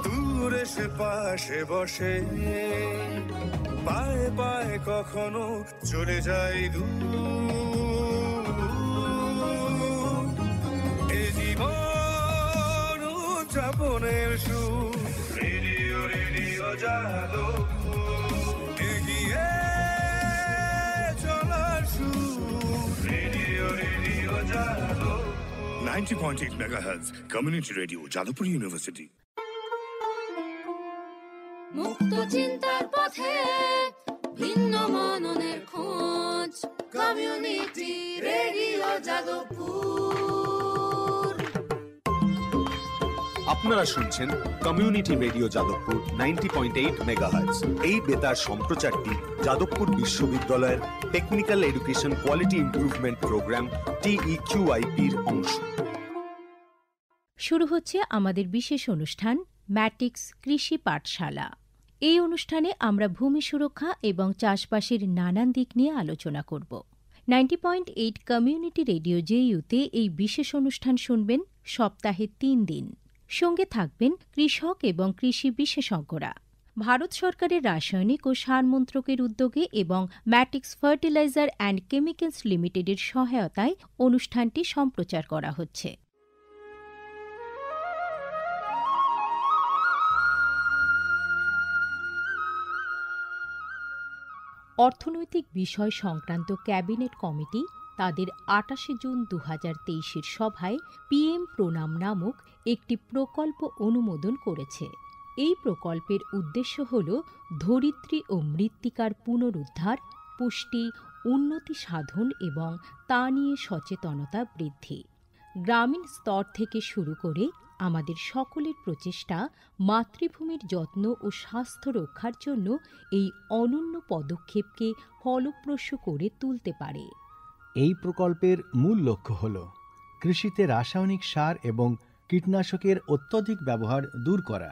দূরে সে পাশে বসে, পায়ে পায়ে কখনো চলে যায় দূর। এ জীবন উদযাপনের সুর, রেডিও রেডিও যাদবপুর। এগিয়ে চলার সুর, radio radio Jadavpur. 90.8 megahertz community radio, Jadavpur university. মুক্ত চিন্তার পথে ভিন্ন মননের খোঁজ, কমিউনিটি রেডিও যাদবপুর। আপনারা শুনছেন কমিউনিটি রেডিও যাদবপুর 90.8 মেগাহার্টজ। এই বেতার সম্প্রচারটি যাদবপুর বিশ্ববিদ্যালয়ের technical education quality improvement programme TEQIP-র অংশ। শুরু হচ্ছে আমাদের বিশেষ অনুষ্ঠান ম্যাটিক্স কৃষি পাঠশালা। এই অনুষ্ঠানে আমরা ভূমি সুরক্ষা এবং চাষবাসের নানান দিক নিয়ে আলোচনা করব। 90.8 কমিউনিটি রেডিও JU-তে এই বিশেষ অনুষ্ঠান শুনবেন সপ্তাহে 3 দিন। সঙ্গে থাকবেন কৃষক এবং কৃষি বিশেষজ্ঞরা। ভারত সরকারের রাসায়নিক ও সার মন্ত্রকের উদ্যোগে এবং ম্যাটিক্স ফার্টিলাইজার অ্যান্ড কেমিক্যালস লিমিটেডের সহায়তায় অনুষ্ঠানটি সম্প্রচার করা হচ্ছে। অর্থনৈতিক বিষয় সংক্রান্ত ক্যাবিনেট কমিটি তাদের 28 জুন 2023-এর সভায় PM প্রণাম নামক একটি প্রকল্প অনুমোদন করেছে। এই প্রকল্পের উদ্দেশ্য হল ধরিত্রী ও মৃত্তিকার পুনরুদ্ধার, পুষ্টি, উন্নতি সাধন এবং তা নিয়ে সচেতনতা বৃদ্ধি। গ্রামীণ স্তর থেকে শুরু করে আমাদের সকলের প্রচেষ্টা মাতৃভূমির যত্ন ও স্বাস্থ্য রক্ষার জন্য এই অনন্য পদক্ষেপকে ফলপ্রসূ করে তুলতে পারে। এই প্রকল্পের মূল লক্ষ্য হল কৃষিতে রাসায়নিক সার এবং কীটনাশকের অত্যধিক ব্যবহার দূর করা।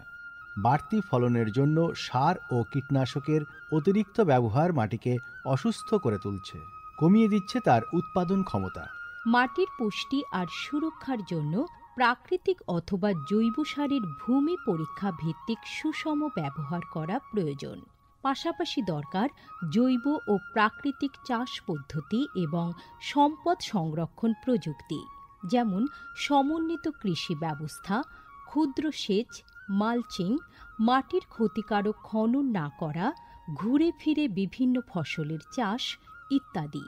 বাড়তি ফলনের জন্য সার ও কীটনাশকের অতিরিক্ত ব্যবহার মাটিকে অসুস্থ করে তুলছে, কমিয়ে দিচ্ছে তার উৎপাদন ক্ষমতা। মাটির পুষ্টি আর সুরক্ষার জন্য প্রাকৃতিক অথবা জৈব সারের ভূমি পরীক্ষা ভিত্তিক সুষম ব্যবহার করা প্রয়োজন। পাশাপাশি দরকার জৈব ও প্রাকৃতিক চাষ পদ্ধতি এবং সম্পদ সংরক্ষণ প্রযুক্তি, যেমন সমন্বিত কৃষি ব্যবস্থা, ক্ষুদ্র সেচ, মালচিং, মাটির ক্ষতিকারক খনন না করা, ঘুরে ফিরে বিভিন্ন ফসলের চাষ ইত্যাদি।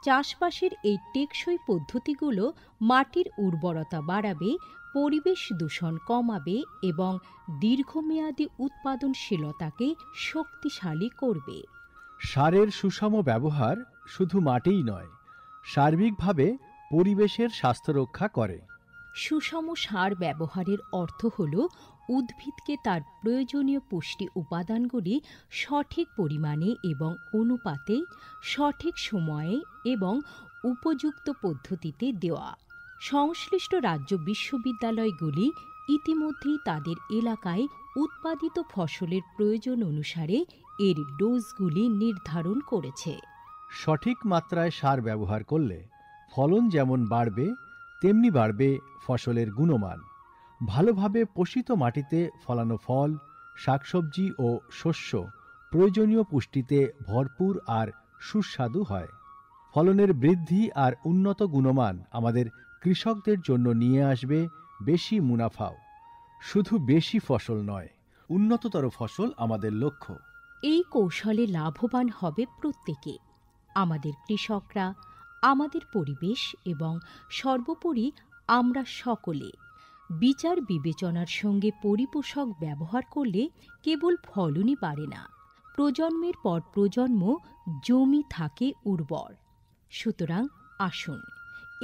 চাষবাসের এই টেকসই পদ্ধতিগুলো মাটির উর্বরতা বাড়াবে, পরিবেশ দূষণ কমাবে এবং দীর্ঘমেয়াদী উৎপাদনশীলতাকে শক্তিশালী করবে। সারের সুষম ব্যবহার শুধু মাটিই নয়, সার্বিকভাবে পরিবেশের স্বাস্থ্য রক্ষা করে। সুষম সার ব্যবহারের অর্থ হল উদ্ভিদকে তার প্রয়োজনীয় পুষ্টি উপাদানগুলি সঠিক পরিমাণে এবং অনুপাতে, সঠিক সময়ে এবং উপযুক্ত পদ্ধতিতে দেওয়া। সংশ্লিষ্ট রাজ্য বিশ্ববিদ্যালয়গুলি ইতিমধ্যেই তাদের এলাকায় উৎপাদিত ফসলের প্রয়োজন অনুসারে এর ডোজগুলি নির্ধারণ করেছে। সঠিক মাত্রায় সার ব্যবহার করলে ফলন যেমন বাড়বে, তেমনি বাড়বে ফসলের গুণমান। ভালোভাবে পোষিত মাটিতে ফলানো ফল, শাকসবজি ও শস্য প্রয়োজনীয় পুষ্টিতে ভরপুর আর সুস্বাদু হয়। ফলনের বৃদ্ধি আর উন্নত গুণমান আমাদের কৃষকদের জন্য নিয়ে আসবে বেশি মুনাফাও। শুধু বেশি ফসল নয়, উন্নততর ফসল আমাদের লক্ষ্য। এই কৌশলে লাভবান হবে প্রত্যেকে, আমাদের কৃষকরা, আমাদের পরিবেশ এবং সর্বোপরি আমরা সকলে। বিচার বিবেচনার সঙ্গে পরিপোষক ব্যবহার করলে কেবল ফলনই বাড়ে না, প্রজন্মের পর প্রজন্ম জমি থাকে উর্বর। সুতরাং আসুন,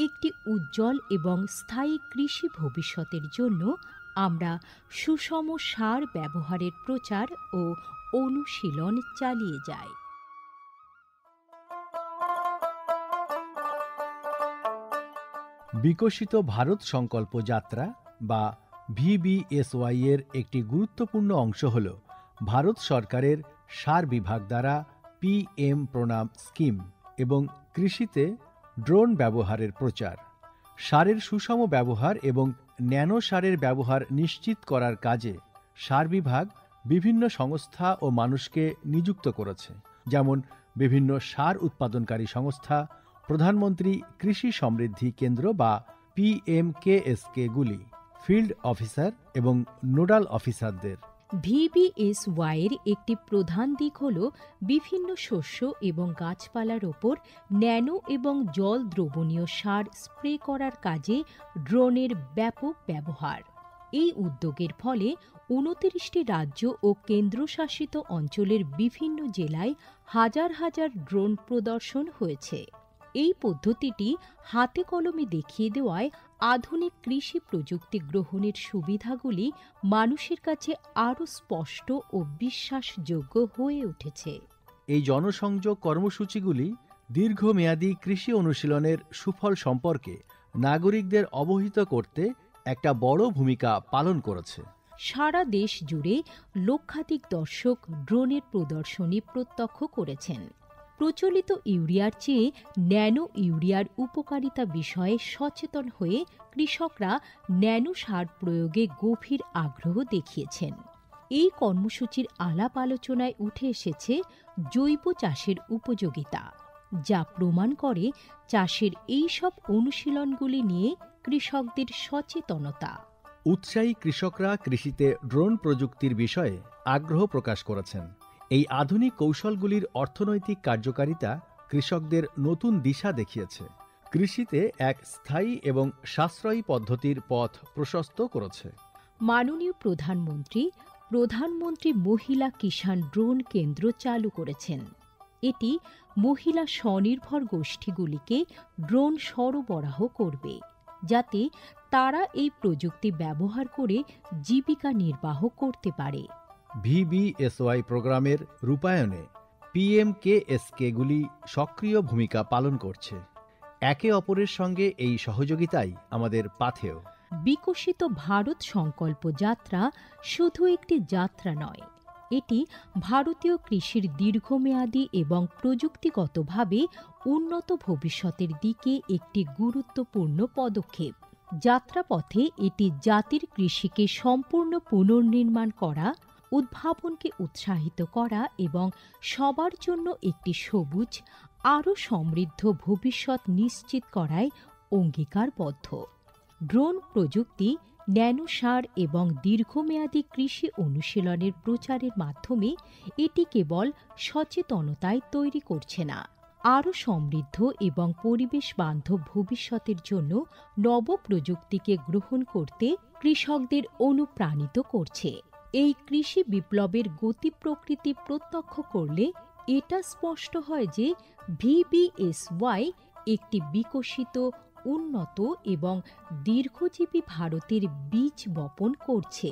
একটি উজ্জ্বল এবং স্থায়ী কৃষি ভবিষ্যতের জন্য আমরা সুষম সার ব্যবহারের প্রচার ও অনুশীলন চালিয়ে যাই। বিকশিত ভারত সংকল্প যাত্রা বা VBSY এর একটি গুরুত্বপূর্ণ অংশ হল ভারত সরকারের সার বিভাগ দ্বারা PM প্রণাম স্কিম এবং কৃষিতে ড্রোন ব্যবহারের প্রচার। সারের সুষম ব্যবহার এবং ন্যানো সারের ব্যবহার নিশ্চিত করার কাজে সার বিভাগ বিভিন্ন সংস্থা ও মানুষকে নিযুক্ত করেছে, যেমন বিভিন্ন সার উৎপাদনকারী সংস্থা, প্রধানমন্ত্রী কৃষি সমৃদ্ধি কেন্দ্র বা PMKSK-গুলি, ফিল্ড অফিসার এবং নোডাল অফিসারদের। VBSY এর একটি প্রধান দিক হল বিভিন্ন শস্য এবং গাছপালার ওপর ন্যানো এবং জল দ্রবণীয় সার স্প্রে করার কাজে ড্রোনের ব্যাপক ব্যবহার। এই উদ্যোগের ফলে 29টি রাজ্য ও কেন্দ্রশাসিত অঞ্চলের বিভিন্ন জেলায় হাজার হাজার ড্রোন প্রদর্শন হয়েছে। এই পদ্ধতিটি হাতে কলমে দেখিয়ে দেওয়ায় আধুনিক কৃষি প্রযুক্তি গ্রহণের সুবিধাগুলি মানুষের কাছে আরও স্পষ্ট ও বিশ্বাসযোগ্য হয়ে উঠেছে। এই জনসংযোগ কর্মসূচিগুলি দীর্ঘমেয়াদী কৃষি অনুশীলনের সুফল সম্পর্কে নাগরিকদের অবহিত করতে একটা বড় ভূমিকা পালন করেছে। সারা দেশ জুড়ে লক্ষাধিক দর্শক ড্রোনের প্রদর্শনী প্রত্যক্ষ করেছেন। প্রচলিত ইউরিয়ার চেয়ে ন্যানো ইউরিয়ার উপকারিতা বিষয়ে সচেতন হয়ে কৃষকরা ন্যানো সার প্রয়োগে গভীর আগ্রহ দেখিয়েছেন। এই কর্মসূচির আলাপ আলোচনায় উঠে এসেছে জৈব চাষের উপযোগিতা, যা প্রমাণ করে চাষের এই সব অনুশীলনগুলি নিয়ে কৃষকদের সচেতনতা। উৎসাহী কৃষকরা কৃষিতে ড্রোন প্রযুক্তির বিষয়ে আগ্রহ প্রকাশ করেছেন। এই আধুনিক কৌশলগুলির অর্থনৈতিক কার্যকারিতা কৃষকদের নতুন দিশা দেখিয়েছে, কৃষিতে এক স্থায়ী এবং সাশ্রয়ী পদ্ধতির পথ প্রশস্ত করেছে। মাননীয় প্রধানমন্ত্রী মহিলা কিষাণ ড্রোন কেন্দ্র চালু করেছেন। এটি মহিলা স্বনির্ভর গোষ্ঠীগুলিকে ড্রোন সরবরাহ করবে, যাতে তারা এই প্রযুক্তি ব্যবহার করে জীবিকা নির্বাহ করতে পারে। VBSY প্রোগ্রামের রূপায়ণে PMKSK-গুলি সক্রিয় ভূমিকা পালন করছে। একে অপরের সঙ্গে এই সহযোগিতাই আমাদের পাথেয়। বিকশিত ভারত সংকল্প যাত্রা শুধু একটি যাত্রা নয়, এটি ভারতীয় কৃষির দীর্ঘমেয়াদী এবং প্রযুক্তিগতভাবে উন্নত ভবিষ্যতের দিকে একটি গুরুত্বপূর্ণ পদক্ষেপ। যাত্রাপথে এটি জাতির কৃষিকে সম্পূর্ণ পুনর্নির্মাণ করা, উদ্ভাবনকে উৎসাহিত করা এবং সবার জন্য একটি সবুজ, আরও সমৃদ্ধ ভবিষ্যৎ নিশ্চিত করায় অঙ্গীকারবদ্ধ। ড্রোন প্রযুক্তি, ন্যানো সার এবং দীর্ঘমেয়াদী কৃষি অনুশীলনের প্রচারের মাধ্যমে এটি কেবল সচেতনতায় তৈরি করছে না, আরও সমৃদ্ধ এবং পরিবেশ বান্ধব ভবিষ্যতের জন্য নব প্রযুক্তিকে গ্রহণ করতে কৃষকদের অনুপ্রাণিত করছে। এই কৃষি বিপ্লবের গতি প্রকৃতি প্রত্যক্ষ করলে এটা স্পষ্ট হয় যে VBSY একটি বিকশিত, উন্নত এবং দীর্ঘজীবী ভারতের বীজ বপন করছে।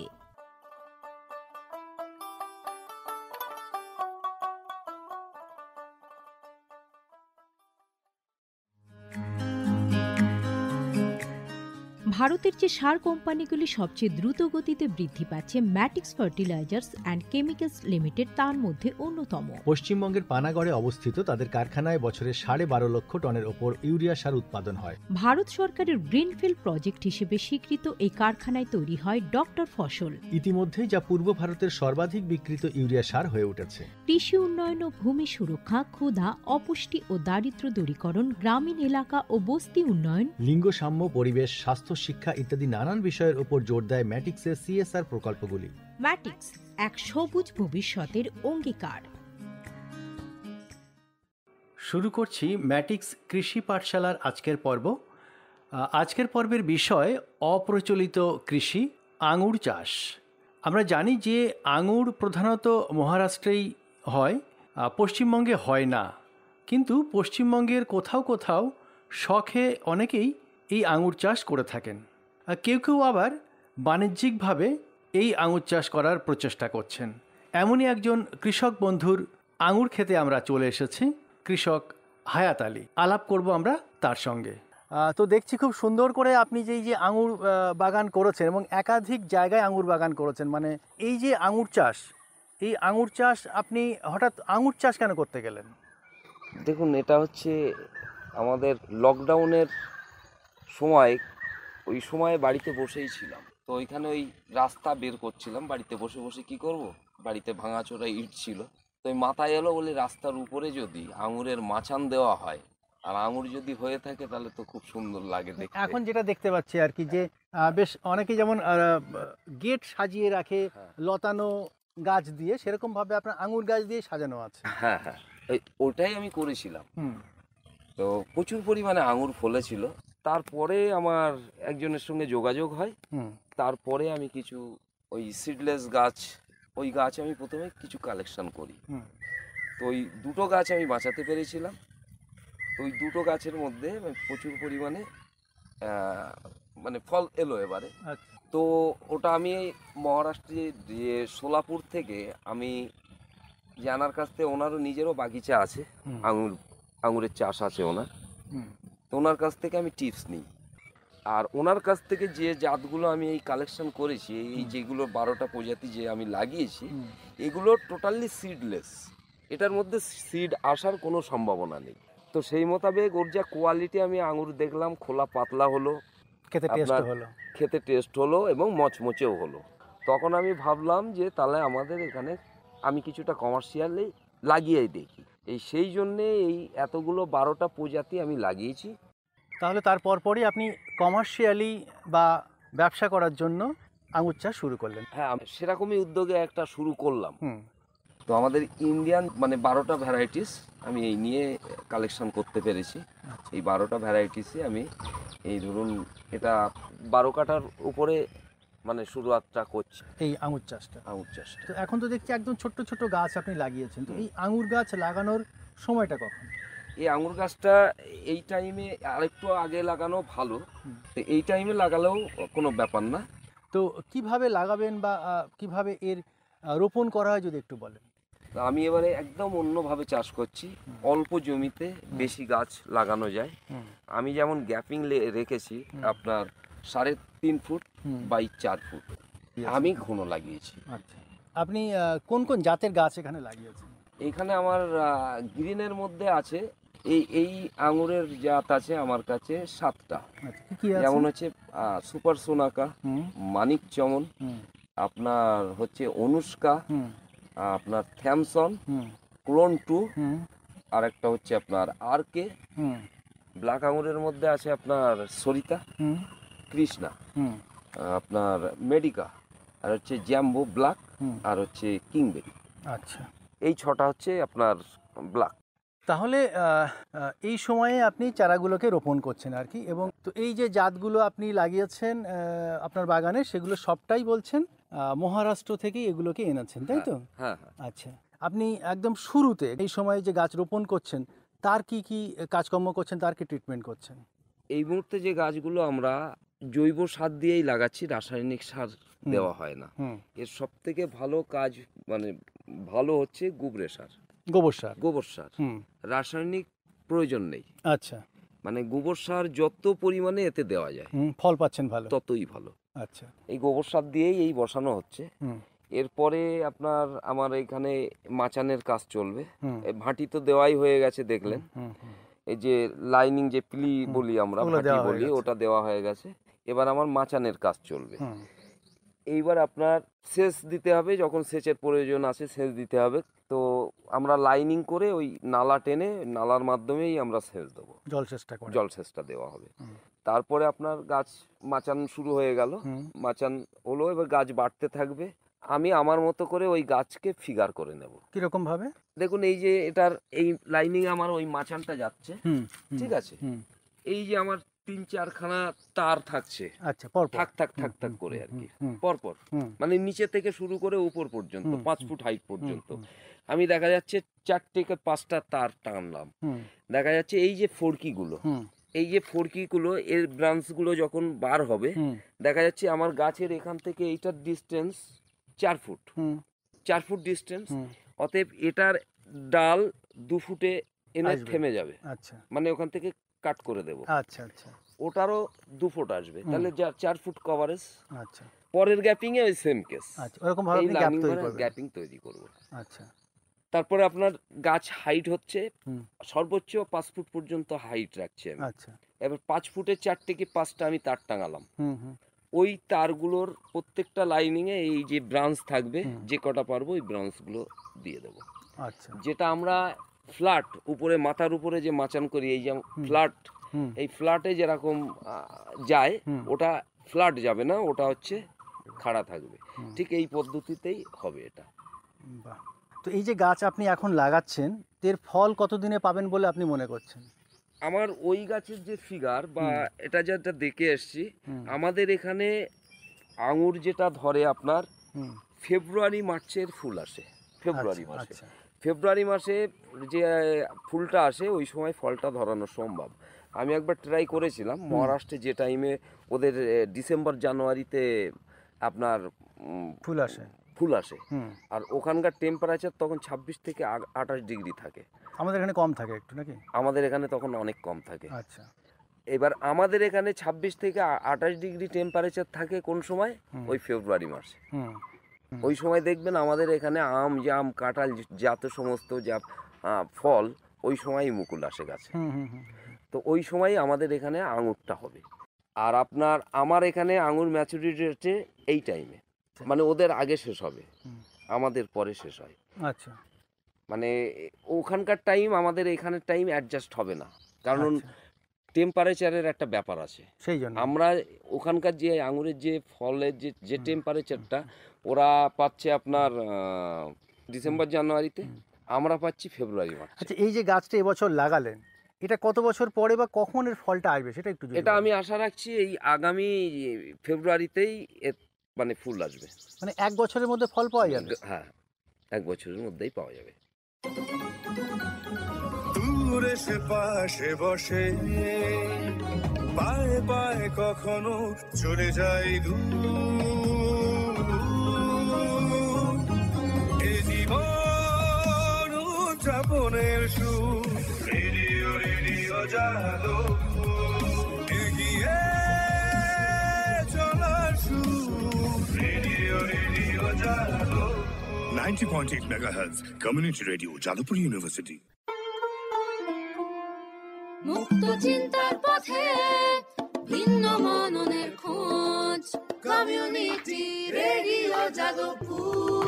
ভারতের যে সার কোম্পানিগুলি সবচেয়ে দ্রুত গতিতে বৃদ্ধি পাচ্ছে, ম্যাটিক্স ফার্টিলাইজার্স অ্যান্ড কেমিক্যালস লিমিটেড তার মধ্যে অন্যতম। পশ্চিমবঙ্গের পানাগড়ে অবস্থিত তাদের কারখানায় বছরে 12.5 লক্ষ টনের ওপর ইউরিয়া সার উৎপাদন হয়। ভারত সরকারের গ্রিনফিল্ড প্রজেক্ট হিসেবে স্বীকৃত এই কারখানায় তৈরি হয় ডক্টর ফসল। ইতিমধ্যেই যা পূর্ব ভারতের সর্বাধিক বিক্রিত ইউরিয়া সার হয়ে উঠেছে। কৃষি উন্নয়ন ও ভূমি সুরক্ষা, ক্ষুধা, অপুষ্টি ও দারিদ্র্য দূরীকরণ, গ্রামীণ এলাকা ও বস্তি উন্নয়ন, লিঙ্গ সাম্য, পরিবেশ, স্বাস্থ্য, শিক্ষা ইত্যাদি নানান বিষয়ের উপর জোর দেয় ম্যাটিক্সের CSR প্রকল্পগুলি। ম্যাটিক্স এক সবুজ ভবিষ্যতের অঙ্গীকার। শুরু করছি ম্যাটিক্স কৃষি পাঠশালার আজকের পর্ব। আজকের পর্বের বিষয় অপ্রচলিত কৃষি, আঙুর চাষ। আমরা জানি যে আঙুর প্রধানত মহারাষ্ট্রেই হয়, পশ্চিমবঙ্গে হয় না, কিন্তু পশ্চিমবঙ্গের কোথাও কোথাও শখে অনেকেই এই আঙুর চাষ করে থাকেন। কেউ কেউ আবার বাণিজ্যিকভাবে এই আঙুর চাষ করার প্রচেষ্টা করছেন। এমনই একজন কৃষক বন্ধুর আঙুর খেতে আমরা চলে এসেছি, কৃষক হায়াত আলী। আলাপ করব আমরা তার সঙ্গে। তো দেখছি খুব সুন্দর করে আপনি যে আঙুর বাগান করেছেন এবং একাধিক জায়গায় আঙুর বাগান করেছেন, মানে এই যে আঙুর চাষ, এই আঙুর চাষ আপনি হঠাৎ আঙুর চাষ কেন করতে গেলেন? দেখুন, এটা হচ্ছে আমাদের লকডাউনের সময় ওই সময় বাড়িতে বসেই ছিলাম, তো ওইখানে ওই রাস্তা বের করছিলাম, বাড়িতে বসে বসে কি করব, বাড়িতে ভাঙাচোরা ইট ছিল, তো ওই মাথায় এলো বলে রাস্তার উপরে যদি আঙুরের মাচান দেওয়া হয় আর আঙুর যদি হয়ে থাকে তাহলে তো খুব সুন্দর লাগে দেখতে। এখন যেটা দেখতে পাচ্ছি আর কি, যে বেশ অনেকে যেমন গেট সাজিয়ে রাখে হ্যাঁ। লতানো গাছ দিয়ে, সেরকম ভাবে আপনার আঙুর গাছ দিয়ে সাজানো আছে। হ্যাঁ হ্যাঁ, ওটাই আমি করেছিলাম। হুম তো প্রচুর পরিমাণে আঙুর ফলেছিল। তারপরে আমার একজনের সঙ্গে যোগাযোগ হয়, হুম তারপরে আমি কিছু ওই সিডলেস গাছ, ওই গাছ আমি প্রথমে কিছু কালেকশন করি। হুম তো ওই দুটো গাছ আমি বাঁচাতে পেরেছিলাম। ওই দুটো গাছের মধ্যে প্রচুর পরিমাণে মানে ফল এলো এবারে। আচ্ছা তো ওটা আমি মহারাষ্ট্রে যে সোলাপুর থেকে আমি জানার কাছ থেকে, ওনারও নিজেরও বাগিচা আছে, হুম। আঙুরের চাষ আছে ওনার, হুম তো ওনার কাছ থেকে আমি টিপস নিই। আর ওনার কাছ থেকে যে জাতগুলো আমি এই কালেকশন করেছি, এই যেগুলো 12টা প্রজাতি যে আমি লাগিয়েছি, হুম। এগুলো টোটালি সিডলেস, এটার মধ্যে সিড আসার কোনো সম্ভাবনা নেই। তো সেই মোতাবেক ওর যা কোয়ালিটি আমি আঙুর দেখলাম, খোলা পাতলা হলো, খেতে টেস্ট আপনার হলো। খেতে টেস্ট হলো এবং মচমচেও হলো। তখন আমি ভাবলাম যে তাহলে আমাদের এখানে আমি কিছুটা কমার্শিয়ালি লাগিয়েই দেখি। সেই জন্যে এই এতগুলো 12টা প্রজাতি আমি লাগিয়েছি। তাহলে তারপর পরই আপনি কমার্শিয়ালি বা ব্যবসা করার জন্য আঙুর চাষ শুরু করলেন। হ্যাঁ, আমি সেরকমই উদ্যোগে একটা শুরু করলাম। হুম তো আমাদের ইন্ডিয়ান মানে 12টা ভ্যারাইটিস আমি এই নিয়ে কালেকশন করতে পেরেছি। এই 12টা ভ্যারাইটিসে আমি এই ধরুন এটা 12 কাঠার উপরে মানে শুরুয়াতটা করছি এই আঙুর চাষটা। আঙুর চাষটা। তো এখন তো দেখছি একদম ছোট্ট ছোট্ট গাছ আপনি লাগিয়েছেন, তো এই আঙুর গাছ লাগানোর সময়টা কখন? এই আঙুর গাছটা এই টাইমে আরেকটু আগে লাগানো ভালো, হুম। তো এই টাইমে লাগালেও কোনো ব্যাপার না। তো কিভাবে লাগাবেন বা কিভাবে এর রোপণ করা হয় যদি একটু বলেন। তো আমি এবারে একদম অন্যভাবে চাষ করছি, অল্প জমিতে বেশি গাছ লাগানো যায়। হুম আমি যেমন গ্যাপিং রেখেছি আপনার 3.5 ফুট হুম। বাই 4 ফুট আমি ঘন লাগিয়েছি। আচ্ছা, আপনি কোন কোন জাতের গাছ এখানে লাগিয়েছেন? এইখানে আমার গ্রিনের মধ্যে আছে এই আঙুরের জাত আছে আমার কাছে 7টা। আচ্ছা, কি কি আছে? যেমন হচ্ছে সুপার সোনাকা, হুম মানিক চমন, হুম আপনার হচ্ছে অনুষ্কা, হুম আপনার থ্যামসন, হুম ক্লোন 2, হুম আর একটা হচ্ছে আপনার আরকে। হুম ব্ল্যাক আঙুরের মধ্যে আছে আপনার সরিতা, হুম কৃষ্ণা, হুম আপনার মেডিকা, আর হচ্ছে জ্যাম্বো ব্ল্যাক, হুম। আর হচ্ছে কিংবেরি। আচ্ছা, এই 6টা হচ্ছে আপনার ব্ল্যাক। তাহলে এই সময়ে আপনি চারাগুলোকে রোপণ করছেন আর কি, এবং তো এই যে জাতগুলো আপনি লাগিয়েছেন আপনার বাগানে, সেগুলো সবটাই বলছেন মহারাষ্ট্র থেকে এগুলোকে এনেছেন, তাই তো? হ্যাঁ হ্যাঁ। আচ্ছা, আপনি একদম শুরুতে এই সময় যে গাছ রোপণ করছেন তার কি কি কাজকর্ম করছেন, তার কি ট্রিটমেন্ট করছেন? এই মুহূর্তে যে গাছগুলো আমরা জৈব সার দিয়েই লাগাচ্ছি, রাসায়নিক সার দেওয়া হয় না। হুম, এর সব থেকে ভালো কাজ মানে ভালো হচ্ছে গোবর সার। গোবর সার। গোবর সার, হুম, রাসায়নিক প্রয়োজন নেই। আচ্ছা, মানে গোবর সার যত পরিমাণে এতে দেওয়া যায় হুম, ফল পাচ্ছেন ভালো। ততই ভালো। আচ্ছা, এই গোবর সার দিয়েই এই বসানো হচ্ছে। হুম এরপরে আপনার আমার এখানে মাচানের কাজ চলবে। হুম এই ভাটি তো দেওয়াই হয়ে গেছে দেখলেন। হুম হুম এই যে লাইনিং যে প্লি বলি আমরা, ওগুলো ভাটি দেওয়া হয়ে বলি, গেছে। ওটা দেওয়া হয়ে গেছে। এবার আমার মাচানের কাজ চলবে। হুম এইবার আপনার সেচ দিতে হবে, যখন সেচের প্রয়োজন আছে সেচ দিতে হবে। তো আমরা লাইনিং করে ওই নালা টেনে, নালার মাধ্যমেই আমরা সেচ দেবো, জল চেষ্টা করে। জল সেচটা দেওয়া হবে। হুম। তারপরে আপনার গাছ মাচান শুরু হয়ে গেল। হুম মাচান হলো, এবার গাছ বাড়তে থাকবে। আমি আমার মতো করে ওই গাছকে ফিগার করে নেব। কিরকম ভাবে? দেখুন এই যে এটার এই লাইনিং আমার ওই মাচানটা যাচ্ছে, হুম ঠিক আছে? হুম, এই যে আমার 3-4খানা তার থাকছে, আচ্ছা, পর পর। থাক থাক থাক থাক করে আর কি, হুম পরপর, হুম মানে নিচে থেকে শুরু করে উপর পর্যন্ত, হুম, 5 ফুট হাইট পর্যন্ত। হুম, আমি দেখা যাচ্ছে 4 থেকে 5টা তার টানলাম। হুম দেখা যাচ্ছে এই যে ফড়কিগুলো, হুম এই যে ফড়কিগুলো, এর ব্রাঞ্চগুলো যখন বার হবে, হুম দেখা যাচ্ছে আমার গাছের এখান থেকে এইটার ডিস্টেন্স 4 ফুট, হুম 4 ফুট ডিস্টেন্স। হুম, অতএব এটার ডাল 2 ফুটে এনে আসবে। থেমে যাবে, আচ্ছা মানে ওখান থেকে কাট করে দেব। আচ্ছা আচ্ছা ওটারও 2 ফুট আসবে, তাহলে 4 ফুট কভারেজ। আচ্ছা পরের গ্যাপিং এ ওই সেম কেস, আচ্ছা, ওরকম ভাবে এই আপনি গ্যাপ লাইনিং তৈরি করে করবেন। গ্যাপিং তৈরি করব। আচ্ছা, তারপরে আপনার গাছ হাইট হচ্ছে হুম সর্বোচ্চ 5 ফুট পর্যন্ত হাইট রাখছি আমি। আচ্ছা এবার 5 ফুটের 4টে কি 5টা আমি তার টাঙালাম। হুম হুম ওই তারগুলোর প্রত্যেকটা লাইনিংয়ে এই যে ব্রাঞ্চ থাকবে, যে কটা পারবো ওই ব্রাঞ্চগুলো দিয়ে দেবো। আচ্ছা যেটা আমরা ফ্ল্যাট উপরে মাথার উপরে যে মাচান করি, এই যে ফ্ল্যাট, হুম এই ফ্ল্যাটে যেরকম যায়, হুম। ওটা ফ্ল্যাট যাবে না, ওটা হচ্ছে খাড়া থাকবে। ঠিক এই পদ্ধতিতেই হবে এটা। বাহ। তো এই যে গাছ আপনি এখন লাগাচ্ছেন, এর ফল কতদিনে পাবেন বলে আপনি মনে করছেন? আমার ওই গাছের যে ফিগার বা এটা যেটা দেখে এসছি, আমাদের এখানে আঙুর যেটা ধরে আপনার হুম ফেব্রুয়ারি মার্চের ফুল আসে। ফেব্রুয়ারি মাসে, আচ্ছা ফেব্রুয়ারি মাসে যে ফুলটা আসে ওই সময় ফলটা ধরানো সম্ভব। আমি একবার ট্রাই করেছিলাম মহারাষ্ট্রে, যে টাইমে ওদের ডিসেম্বর জানুয়ারিতে আপনার ফুল আসে। ফুল আসে, হুম আর ওখানকার টেম্পারেচার তখন 26 থেকে 28 ডিগ্রি থাকে। আমাদের এখানে কম থাকে একটু নাকি? আমাদের এখানে তখন অনেক কম থাকে। আচ্ছা এবার আমাদের এখানে 26 থেকে 28 ডিগ্রি টেম্পারেচার থাকে কোন সময়? ওই ফেব্রুয়ারি মাসে। হুম ওই সময় দেখবেন আমাদের এখানে আম, জাম, কাঁঠাল যত সমস্ত যা ফল, ওই সময়ই মুকুল আসে গাছে। হুম হুম হুম তো ওই সময়ই আমাদের এখানে আঙুরটা হবে। আর আপনার আমার এখানে আঙুর ম্যাচুরিটি রেটে এই টাইমে, মানে ওদের আগে শেষ হবে, আমাদের পরে শেষ হয়। আচ্ছা মানে ওখানকার টাইম আমাদের এখানের টাইম অ্যাডজাস্ট হবে না, কারণ টেম্পারেচারের একটা ব্যাপার আছে। সেই জন্য আমরা ওখানকার যে আঙুরের যে ফলের যে টেম্পারেচারটা ওরা পাচ্ছে আপনার ডিসেম্বর জানুয়ারিতে, আমরা পাচ্ছি ফেব্রুয়ারি মার্চে। আচ্ছা, এই যে গাছটা এবছর লাগালেন, এটা কত বছর পরে বা কখন এর ফলটা আসবে সেটা একটু যদি এটা বলেন। আমি আশা রাখছি এই আগামী ফেব্রুয়ারিতেই এর মানে ফুল আসবে। মানে 1 বছরের মধ্যে ফল পাওয়া যাবে? হ্যাঁ, 1 বছরের মধ্যেই পাওয়া যাবে। দূরে সে পাশে বসে পায়ে পায়ে কখনো চলে যায় দূর। এ জীবন উদযাপনের সুর, রেডিও রেডিও যাদবপুর, এগিয়ে চলার সুর, radio radio Jadavpur. 90.8 megahertz community radio Jadavpur University. মুক্ত চিন্তার পথে ভিন্ন মননের খোঁজ, কমিউনিটি রেডিও যাদবপুর।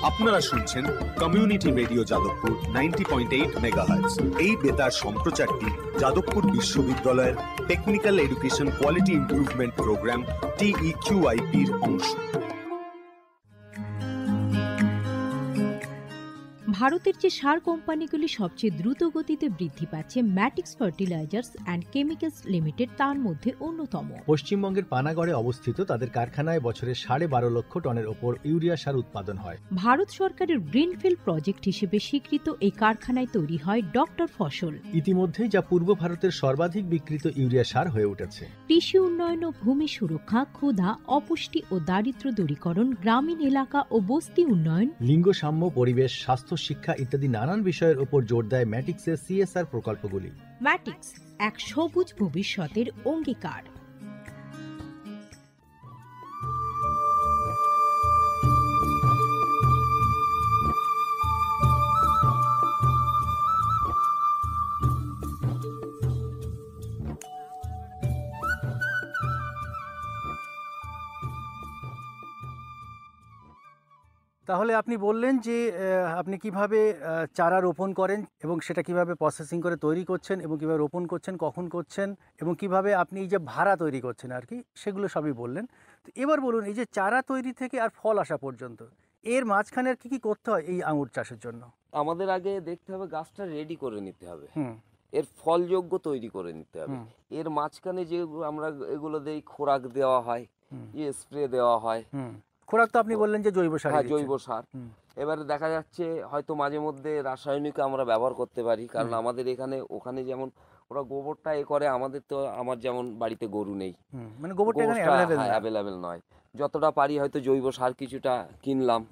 আপনারা শুনছেন কমিউনিটি রেডিও যাদবপুর 90.8 মেগাহার্টজ। এই বেতার সম্প্রচারটি যাদবপুর বিশ্ববিদ্যালয়ের technical education quality improvement programme TEQIP-র অংশ। ভারতের যে সার কোম্পানিগুলি সবচেয়ে দ্রুত গতিতে বৃদ্ধি পাচ্ছে, ম্যাটিক্স ফার্টিলাইজার্স অ্যান্ড কেমিক্যালস লিমিটেড তার মধ্যে অন্যতম। পশ্চিমবঙ্গের পানাগড়ে অবস্থিত তাদের কারখানায় বছরে 12.5 লক্ষ টনের ওপর ইউরিয়া সার উৎপাদন হয়। ভারত সরকারের গ্রিনফিল্ড প্রজেক্ট হিসেবে স্বীকৃত এই কারখানায় তৈরি হয় ডক্টর ফসল। ইতিমধ্যেই যা পূর্ব ভারতের সর্বাধিক বিক্রিত ইউরিয়া সার হয়ে উঠেছে। কৃষি উন্নয়ন ও ভূমি সুরক্ষা, ক্ষুধা, অপুষ্টি ও দারিদ্র্য দূরীকরণ, গ্রামীণ এলাকা ও বস্তি উন্নয়ন, লিঙ্গ সাম্য, পরিবেশ, স্বাস্থ্য, শিক্ষা ইত্যাদি নানান বিষয়ের উপর জোর দেয় ম্যাটিক্সের CSR প্রকল্পগুলি। ম্যাটিক্স এক সবুজ ভবিষ্যতের অঙ্গীকার। তাহলে আপনি বললেন যে আপনি কিভাবে চারা রোপণ করেন এবং সেটা কিভাবে প্রসেসিং করে তৈরি করছেন এবং কিভাবে রোপণ করছেন, কখন করছেন এবং কিভাবে আপনি এই যে ভাড়া তৈরি করছেন আর কি, সেগুলো সবই বললেন। তো এবার বলুন, এই যে চারা তৈরি থেকে আর ফল আসা পর্যন্ত এর মাঝখানে আর কি করতে হয় এই আঙুর চাষের জন্য? আমাদের আগে দেখতে হবে গাছটা রেডি করে নিতে হবে, হুম এর ফলযোগ্য তৈরি করে নিতে হবে। এর মাঝখানে যে আমরা এগুলো দেই, খোরাক দেওয়া হয়, স্প্রে দেওয়া হয়। খোরাক তো আপনি বললেন যে জৈব সার। হ্যাঁ, জৈব সার। এবারে দেখা যাচ্ছে হয়তো মাঝে মধ্যে রাসায়নিক আমরা ব্যবহার করতে পারি, কারণ আমাদের এখানে ওখানে যেমন ওরা গোবরটা করে, আমাদের তো আমার যেমন বাড়িতে গরু নেই, মানে গোবরটা এখানে অ্যাভেলেবেল নয়। যতটা পারি হয়তো জৈব সার কিছুটা কিনলাম,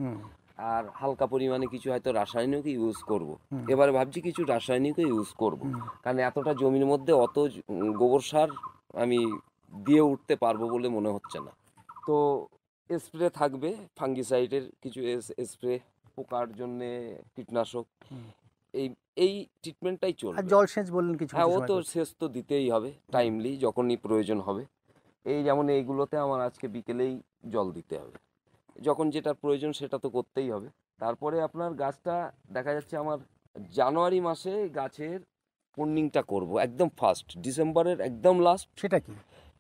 আর হালকা পরিমাণে কিছু হয়তো রাসায়নিক ইউজ করব। এবারে ভাবছি কিছু রাসায়নিকও ইউজ করব, কারণ এতটা জমির মধ্যে অত গোবর সার আমি দিয়ে উঠতে পারবো বলে মনে হচ্ছে না। তো স্প্রে থাকবে, ফাঙ্গিসাইডের কিছু স্প্রে, পোকার জন্যে কীটনাশক, এই এই ট্রিটমেন্টটাই আর চলবে। জলসেচ বললেন কিছু হ্যাঁ, কিছু ও সময় তো করতে। সেচ তো দিতেই হবে টাইমলি, যখনই প্রয়োজন হবে। এই যেমন এইগুলোতে আমার আজকে বিকেলেই জল দিতে হবে, যখন যেটা প্রয়োজন সেটা তো করতেই হবে। তারপরে আপনার গাছটা দেখা যাচ্ছে আমার জানুয়ারি মাসে গাছের প্রুনিংটা করব, একদম ফার্স্ট ডিসেম্বরের একদম লাস্ট। সেটা কি?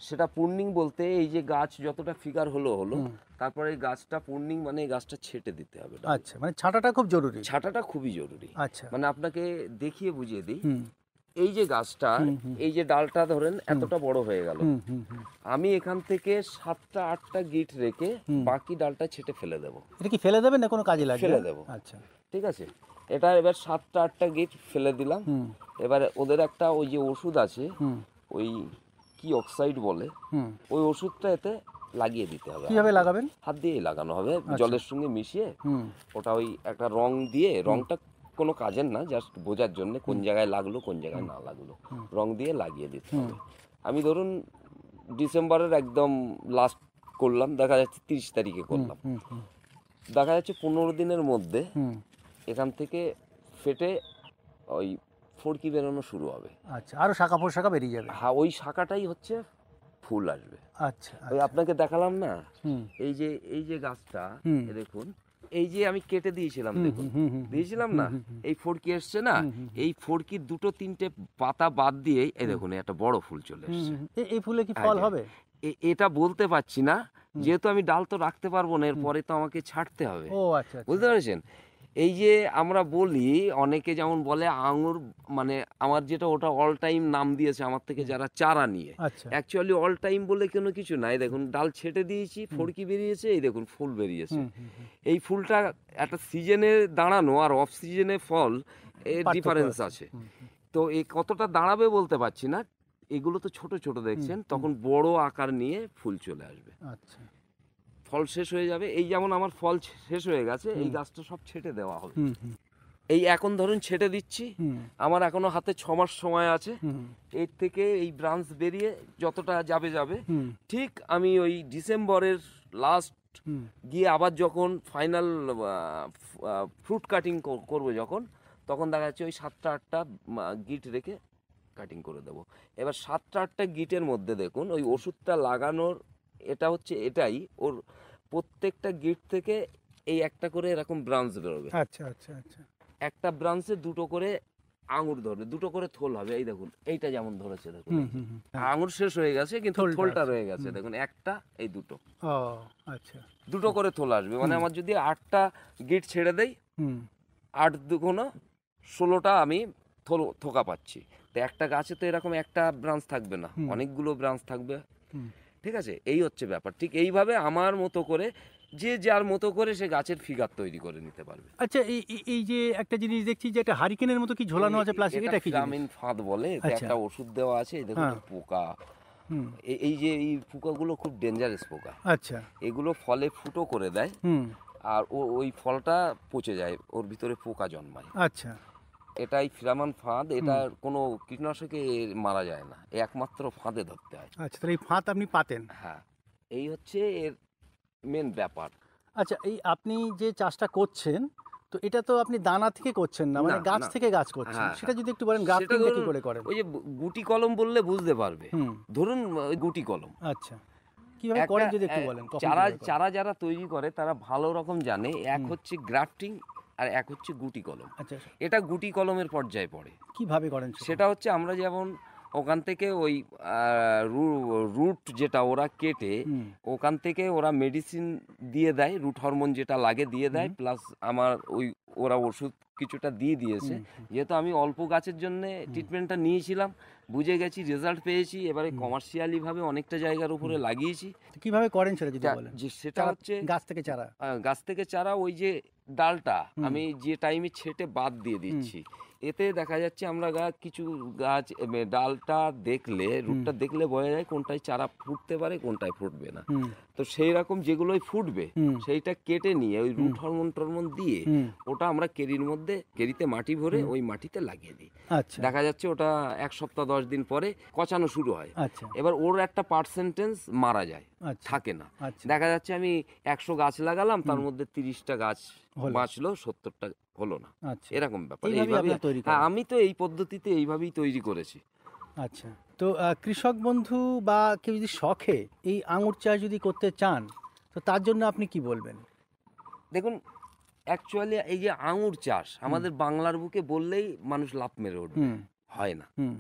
সেটা প্রুনিং বলতে এই যে গাছ যতটা ফিগার হলো হুম। তারপরে এই গাছটা প্রুনিং মানে এই গাছটা ছেটে দিতে হবে। আচ্ছা, মানে ছাঁটাটা খুব জরুরি। ছাঁটাটা খুবই জরুরি। আচ্ছা। মানে আপনাকে দেখিয়ে বুঝিয়ে দিই, হুম এই যে গাছটা, এই যে ডালটা ধরেন এতটা বড় হয়ে গেল, হুম হুম হুম। আমি এখান থেকে 7টা 8টা গিট রেখে বাকি ডালটা ছেটে ফেলে দেবো। এটা কি ফেলে দেবেন না কোনো কাজে লাগবে? ফেলে দেবো। আচ্ছা। ঠিক আছে, এটা এবার 7টা 8টা গিট ফেলে দিলাম। হুম এবারে ওদের একটা ওই যে ওষুধ আছে, হুম ওই কি অক্সাইড বলে, হুম। ওই ওষুধটা এতে লাগিয়ে দিতে হবে। কিভাবে লাগাবেন? হাত দিয়েই লাগানো হবে, আচ্ছা। জলের সঙ্গে মিশিয়ে। হুম ওটা ওই একটা রং দিয়ে, রংটা কোনো কাজের না, জাস্ট বোঝার জন্য কোন জায়গায় লাগলো কোন জায়গায় না লাগলো, রং দিয়ে লাগিয়ে দিতে হবে। আমি ধরুন ডিসেম্বরের একদম লাস্ট করলাম, দেখা যাচ্ছে 30 তারিখে করলাম, হুম হুম দেখা যাচ্ছে 15 দিনের মধ্যে হুম। এখান থেকে ফেটে ওই ফড়কি বেরোনো শুরু হবে। আচ্ছা, আরো শাখা প্রশাখা বেরিয়ে যাবে। হ্যাঁ, ওই শাখাটাই হচ্ছে ফুল আসবে। আচ্ছা ওই আপনাকে দেখালাম না, হুম এই যে গাছটা, হুম। এ দেখুন, এই যে আমি কেটে দিয়েছিলাম, দেখুন হুম, হুম, দিয়েছিলাম না, এই ফড়কি এসছে না, এই ফড়কির 2-3টে পাতা বাদ দিয়ে এই দেখুন একটা বড় ফুল চলে এসছে। এই ফুলে কি ফল আগে। হবে? এটা বলতে পারছি না, যেহেতু আমি ডাল তো রাখতে পারবো না, এরপরে তো আমাকে ছাড়তে হবে। ও আচ্ছা আচ্ছা। বুঝতে পেরেছেন? এই যে আমরা বলি, অনেকে যেমন বলে আঙুর, মানে আমার যেটা ওটা অল টাইম নাম দিয়েছে আমার থেকে যারা চারা নিয়ে, আচ্ছা। অ্যাকচুয়ালি অল টাইম বলে কোনো কিছু নাই। দেখুন ডাল ছেটে দিয়েছি, ফড়কি বেরিয়েছে, এই দেখুন ফুল বেরিয়েছে। এই ফুলটা একটা সিজনে দাঁড়ানো আর অফ সিজনে ফল, এর পার্থক্য ডিফারেন্স আছে। আছে। তো এই কতটা দাঁড়াবে বলতে পারছি না। এগুলো তো ছোট ছোট দেখছেন, তখন বড় আকার নিয়ে ফুল চলে আসবে, আচ্ছা। ফল শেষ হয়ে যাবে। এই যেমন আমার ফল শেষ হয়ে গেছে, এই গাছটা সব ছেটে দেওয়া হবে। হুম হুম এই এখন ধরুন ছেটে দিচ্ছি, হুম আমার এখনো হাতে 6 মাস সময় আছে। হুম এর থেকে এই ব্রাঞ্চ বেরিয়ে যতটা যাবে যাবে, হুম ঠিক আমি ওই ডিসেম্বরের লাস্ট হুম। গিয়ে আবার যখন ফাইনাল ফ্রুট কাটিং করবো যখন, তখন দেখা যাচ্ছে ওই 7টা 8টা গিট রেখে কাটিং করে দেবো। এবার 7টা 8টা গিটের মধ্যে দেখুন ওই ওষুধটা লাগানোর, এটা হচ্ছে এটাই, ওর প্রত্যেকটা গিট থেকে এই একটা করে এরকম ব্রাঞ্চ বেরোবে। আচ্ছা আচ্ছা আচ্ছা। একটা ব্রাঞ্চে 2টো করে আঙুর ধরবে, 2টো করে থোল হবে। এই দেখুন এইটা যেমন ধরেছে, দেখুন হুম হুম হুম। আঙুর শেষ হয়ে গেছে কিন্তু থোলটা থোলটা আছে। রয়ে গেছে, দেখুন একটা, এই 2টো, ও আচ্ছা। 2টো করে থোল আসবে। মানে আমার যদি 8টা গিট ছেড়ে দেই, হুম 8 দুগুণ 16টা আমি থোকা পাচ্ছি। তো একটা গাছে তো এরকম একটা ব্রাঞ্চ থাকবে না, অনেকগুলো ব্রাঞ্চ থাকবে। হুম। ঠিক আছে, এই হচ্ছে ব্যাপার। ঠিক এইভাবে আমার মতো করে যে যার মতো করে সে গাছের ফিগার তৈরি করে নিতে পারবে। আচ্ছা, এই যে একটা জিনিস দেখছি যে একটা হারিকেনের মতো কি ঝোলানো আছে প্লাস্টিক, এটা কি জিনিস? গ্রামীণ ফাঁদ বলে, এতে আচ্ছা। একটা ওষুধ দেওয়া আছে। এই দেখুন হ্যাঁ। পোকা, হুম এই যে এই পোকাগুলো খুব ডেঞ্জারাস পোকা। আচ্ছা। এগুলো ফলে ফুটো করে দেয়, হুম আর ওই ফলটা পচে যায়, ওর ভিতরে পোকা জন্মায়। আচ্ছা। এটাই ফিরামান ফাঁদ, এটা কোনো কীটনাশকে মারা যায় না, একমাত্র ফাঁদে ধরতে হয়। আচ্ছা, তাহলে এই ফাঁদ আপনি পাতেন? হ্যাঁ, এই হচ্ছে এর মেন ব্যাপার। আচ্ছা, এই আপনি যে চাষটা করছেন, তো এটা তো আপনি দানা থেকে করছেন না, মানে না, গাছ না। থেকে গাছ করছেন। হ্যাঁ, সেটা হ্যাঁ। যদি একটু বলেন, সেটা গ্রাফটিংটা কি ধরুন করে করেন? ওই যে গুটি কলম বললে বুঝতে পারবে। হুম ধরুন ওই গুটি কলম, আচ্ছা, কিভাবে করেন যদি একটু বলেন? কখন কিভাবে করেন? চারা যারা তৈরি করে তারা ভালো রকম জানে, এক হচ্ছে গ্রাফটিং আর এক হচ্ছে গুটি কলম। আচ্ছা, এটা গুটি কলমের পর্যায়ে পড়ে। কিভাবে করেন সেটা হচ্ছে আমরা যেমন ওখান থেকে ওই রুট যেটা ওরা কেটে, হুম ওখান থেকে ওরা মেডিসিন দিয়ে দেয়, রুট হরমোন যেটা লাগে দিয়ে দেয়, প্লাস আমার ওরা ওষুধ কিছুটা দিয়ে দিয়েছে। যেহেতু আমি অল্প গাছের জন্য ট্রিটমেন্টটা নিয়েছিলাম, বুঝে গেছি, রেজাল্ট পেয়েছি, এবারে কমার্শিয়ালি ভাবে অনেকটা জায়গার উপরে লাগিয়েছি। তো কিভাবে করেন সেটা যদি বলেন? সেটা হচ্ছে গাছ থেকে চারা? গাছ থেকে চারা, ওই যে ডালটা আমি যে টাইমে ছেটে বাদ দিয়ে দিচ্ছি, এতে দেখা যাচ্ছে আমরা কিছু গাছ ডালটা দেখলে, রুটটা দেখলে বোঝা যায় কোনটায় চারা ফুটতে পারে কোনটায় ফুটবে না। তো সেই রকম যেগুলোই ফুটবে সেইটা কেটে নিয়ে ওই রুট হরমোন টরমোন দিয়ে ওটা আমরা কেরিতে মাটি ভরে ওই মাটিতে লাগিয়ে দিই। আচ্ছা দেখা যাচ্ছে ওটা 1 সপ্তাহ 10 দিন পরে কচানো শুরু হয়। আচ্ছা এবার ওর একটা পার্সেন্টেজ মারা যায়, আচ্ছা থাকে না। আচ্ছা দেখা যাচ্ছে আমি 100 গাছ লাগালাম, তার মধ্যে 30টা গাছ হলো। বাঁচলো, 70টা হলো না, আচ্ছা এরকম ব্যাপার। এইভাবেই এইভাবে আপনারা তৈরি হ্যাঁ, করেন। আমি তো এই পদ্ধতিতে এইভাবেই তৈরি করেছি। আচ্ছা, তো কৃষক বন্ধু বা কেউ যদি শখে এই আঙুর চাষ যদি করতে চান, তো তার জন্য আপনি কি বলবেন? দেখুন, অ্যাকচুয়ালি এই যে আঙুর চাষ আমাদের বাংলার বুকে বললেই মানুষ লাফ মেরে উঠবে, হুম হয় না। হুম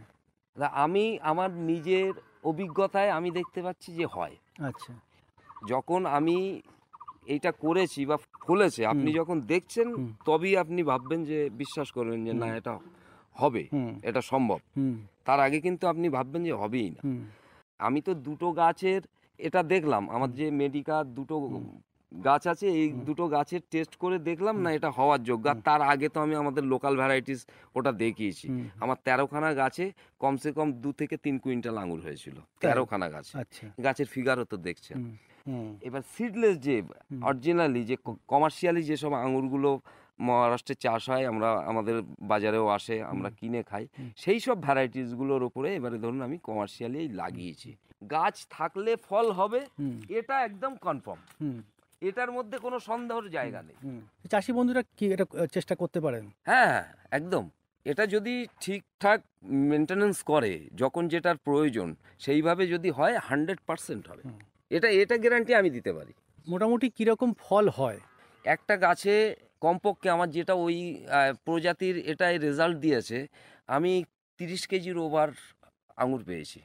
তা আমি আমার নিজের অভিজ্ঞতায় আমি দেখতে পাচ্ছি যে হয়। আচ্ছা যখন আমি এইটা করেছি বা ফলেছে, আপনি যখন দেখছেন হুম। তবেই আপনি ভাববেন যে, বিশ্বাস করবেন যে না এটা হবে, হুম এটা সম্ভব। হুম তার আগে কিন্তু আপনি ভাববেন যে হবেই না। হুম আমি তো দুটো গাছের এটা দেখলাম, আমার যে মেডিকা দুটো গাছ আছে, এই দুটো গাছের টেস্ট করে দেখলাম না এটা হওয়ার যোগ্য। আর তার আগে তো আমি আমাদের লোকাল ভ্যারাইটিস ওটা দেখিয়েছি। হুম। আমার 13খানা গাছে কমসে কম 2 থেকে 3 কুইন্টাল আঙুর হয়েছিল, 13খানা গাছে। আচ্ছা গাছের ফিগারও তো দেখছেন। হুম হুম এবার সিডলেস যে অরিজিনালি যে কমার্শিয়ালি যেসব আঙুরগুলো মহারাষ্ট্রে চাষ হয়, আমরা আমাদের বাজারেও আসে, আমরা কিনে খাই, সেই সব ভ্যারাইটিসগুলোর উপরে এবারে ধরুন আমি কমার্শিয়ালি লাগিয়েছি। গাছ থাকলে ফল হবে, হুম এটা একদম কনফার্ম, হুম এটার মধ্যে কোনো সন্দেহের জায়গা নেই। হুম। চাষি বন্ধুরা কি এটা চেষ্টা করতে পারেন? হ্যাঁ হ্যাঁ, একদম। এটা যদি ঠিকঠাক মেনটেনেন্স করে, যখন যেটার প্রয়োজন সেইভাবে যদি হয়, 100% হবে। এটা গ্যারান্টি আমি দিতে পারি। মোটামুটি কিরকম ফল হয়? একটা গাছে কমপক্ষে আমার যেটা ওই প্রজাতির এটাই রেজাল্ট দিয়েছে, আমি 30 কেজির ওভার আঙুর পেয়েছি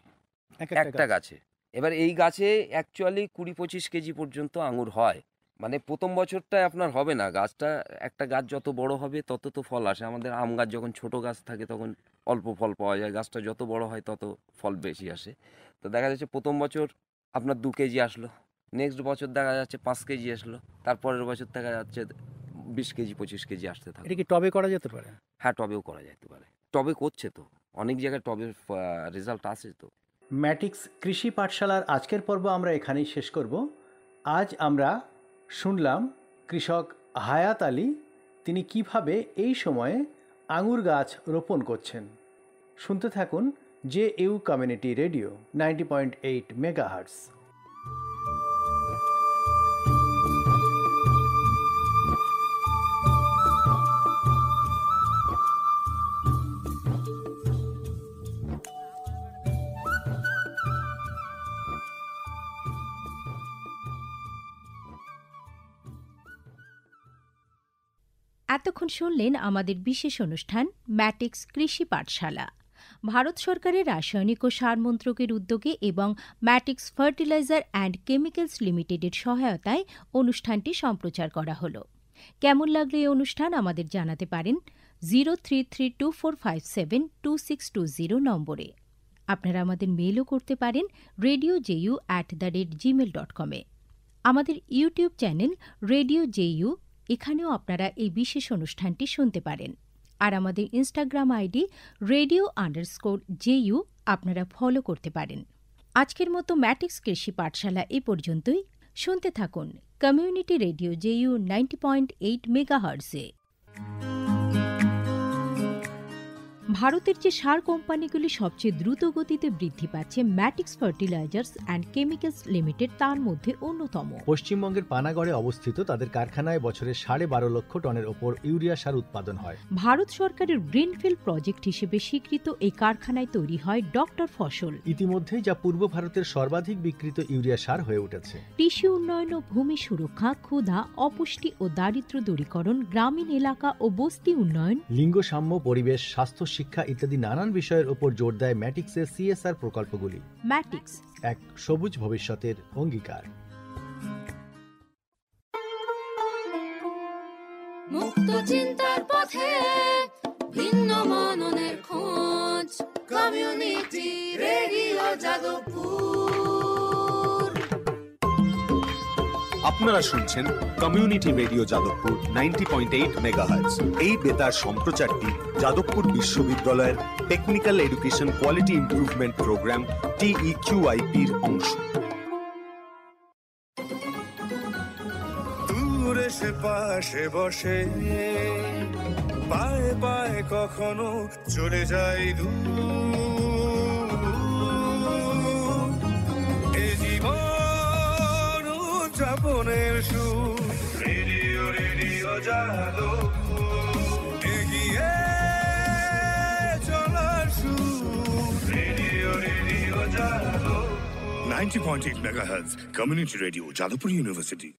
একটা গাছে। এবার এই গাছে অ্যাকচুয়ালি 20-25 কেজি পর্যন্ত আঙুর হয়। মানে প্রথম বছরটায় আপনার হবে না, একটা গাছ যত বড় হবে তত তো ফল আসে। আমাদের আম গাছ যখন ছোট গাছ থাকে তখন অল্প ফল পাওয়া যায়, গাছটা যত বড় হয় তত ফল বেশি আসে। তো দেখা যাচ্ছে প্রথম বছর আপনার 2 কেজি আসলো, নেক্সট বছর দেখা যাচ্ছে 5 কেজি আসলো, তারপরের বছর দেখা যাচ্ছে 20 কেজি 25 কেজি আসতে থাকে। এটা কি টবে করা যেতে পারে? হ্যাঁ, টবেও করা যেতে পারে। টবে করছে তো, অনেক জায়গায় টবের রেজাল্ট আসে তো। ম্যাটিক্স কৃষি পাঠশালার আজকের পর্ব আমরা এখানেই শেষ করব। আজ আমরা শুনলাম কৃষক হায়াত আলী, তিনি কিভাবে এই সময়ে আঙুর গাছ রোপণ করছেন। শুনতে থাকুন JU কমিউনিটি রেডিও 90.8 মেগাহার্টজ। এতক্ষণ শুনলেন আমাদের বিশেষ অনুষ্ঠান ম্যাটিক্স কৃষি পাঠশালা। ভারত সরকারের রাসায়নিক ও সার মন্ত্রকের উদ্যোগে এবং ম্যাটিক্স ফার্টিলাইজার অ্যান্ড কেমিক্যালস লিমিটেডের সহায়তায় অনুষ্ঠানটি সম্প্রচার করা হলো। কেমন লাগলো এই অনুষ্ঠান আমাদের জানাতে পারেন 0332457262 নম্বরে। আপনারা আমাদের মেইলও করতে পারেন radioju@gmail.com এ। আমাদের ইউটিউব চ্যানেল রেডিও জেইউ, এখানেও আপনারা এই বিশেষ অনুষ্ঠানটি শুনতে পারেন। আর আমাদের ইনস্টাগ্রাম আইডি radio_JU আপনারা ফলো করতে পারেন। আজকের মতো ম্যাটিক্স কৃষি পাঠশালা এ পর্যন্তই। শুনতে থাকুন কমিউনিটি রেডিও JU 90.8 মেগাহার্টজে। ভারতের যে সার কোম্পানিগুলি সবচেয়ে দ্রুত গতিতে বৃদ্ধি পাচ্ছে ম্যাটিক্স ফার্টিলাইজার্স অ্যান্ড কেমিক্যালস লিমিটেড তার মধ্যে অন্যতম। পশ্চিমবঙ্গের পানাগড়ে অবস্থিত তাদের কারখানায় বছরে 12.5 লক্ষ টনের ওপর ইউরিয়া সার উৎপাদন হয়। ভারত সরকারের গ্রিনফিল্ড প্রজেক্ট হিসেবে স্বীকৃত এই কারখানায় তৈরি হয় ডক্টর ফসল। ইতিমধ্যেই যা পূর্ব ভারতের সর্বাধিক বিক্রিত ইউরিয়া সার হয়ে উঠেছে। কৃষি উন্নয়ন ও ভূমি সুরক্ষা, ক্ষুধা, অপুষ্টি ও দারিদ্র্য দূরীকরণ, গ্রামীণ এলাকা ও বস্তি উন্নয়ন, লিঙ্গ সাম্য, পরিবেশ, স্বাস্থ্য, শিক্ষা ইত্যাদি নানান বিষয়ের উপর জোর দেয় ম্যাটিক্সের CSR প্রকল্পগুলি। ম্যাটিক্স এক সবুজ ভবিষ্যতের অঙ্গীকার। মুক্ত চিন্তার পথে ভিন্ন মননের খোঁজ, কমিউনিটি রেডিও যাদবপুর। আপনারা শুনছেন কমিউনিটি রেডিও যাদবপুর 90.8 মেগাহার্টজ। এই বেতার সম্প্রচারটি যাদবপুর বিশ্ববিদ্যালয়ের technical education quality improvement programme TEQIP-র অংশ। দূরে সে পাশে বসে পায়ে পায়ে কখনো চলে যাই দূর এ জীবন উদযাপনের সুর রেডিও রেডিও যাদবপুর এগিয়ে চলার সুর radio radio Jadavpur 90.8 megahertz community radio Jadavpur University